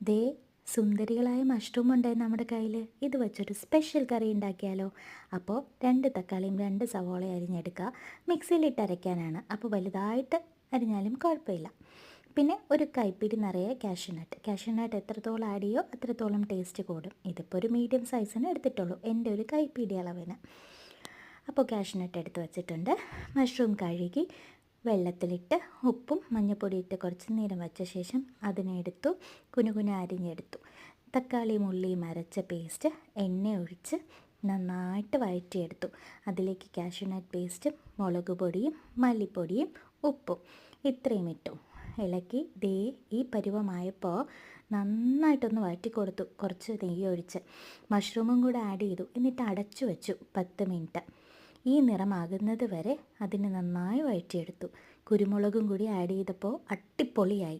ദേ സുന്ദരികളായ mushroom ഉണ്ട് നമ്മുടെ കയ്യിൽ. ഇത് വെച്ചൊരു സ്പെഷ്യൽ കറി ഉണ്ടാക്കിയാലോ? അപ്പോൾ 2 തക്കാളിയും 2 സവോളയും അരിഞ്ഞെടുക്കുക. മിക്സിയിലിട്ട് അരയ്ക്കാനാണ്, അപ്പോൾ വലുതായിട്ട് അരിഞ്ഞാലും കുഴപ്പമില്ല. പിന്നെ ഒരു കൈപ്പിടി നിറയെ കാഷ്യൂനട്ട് എത്രത്തോളം ആഡ് ചെയ്യോ അത്രത്തോളം ടേസ്റ്റ് കൂടും. ഇതിപ്പോൾ ഒരു മീഡിയം സൈസിന് എടുത്തിട്ടുള്ളൂ, എൻ്റെ ഒരു കൈപ്പിടി അളവിന്. അപ്പോൾ കാഷ്യൂനട്ട് എടുത്ത് വെച്ചിട്ടുണ്ട്. മഷ്റൂം കഴുകി വെള്ളത്തിലിട്ട് ഉപ്പും മഞ്ഞൾപ്പൊടി ഇട്ട് കുറച്ച് നേരം വെച്ച ശേഷം അതിനെടുത്തു കുനുകുന അരിഞ്ഞെടുത്തു. തക്കാളിയും ഉള്ളിയും അരച്ച പേസ്റ്റ് എണ്ണ ഒഴിച്ച് നന്നായിട്ട് വഴറ്റിയെടുത്തു. അതിലേക്ക് കാഷ്യൂനട്ട് പേസ്റ്റും മുളക് പൊടിയും മല്ലിപ്പൊടിയും ഉപ്പും ഇത്രയും ഇട്ടു. ഇളക്കി ദേ ഈ പരുവമായപ്പോൾ നന്നായിട്ടൊന്ന് വഴറ്റി കൊടുത്തു. കുറച്ച് നെയ്യ് ഒഴിച്ച് മഷ്റൂമും കൂടെ ആഡ് ചെയ്തു. എന്നിട്ട് അടച്ചു വെച്ചു 10 മിനിറ്റ്. ഈ നിറമാകുന്നത് വരെ അതിന് നന്നായി വഴറ്റിയെടുത്തു. കുരുമുളകും കൂടി ആഡ് ചെയ്തപ്പോൾ അട്ടിപ്പൊളിയായി.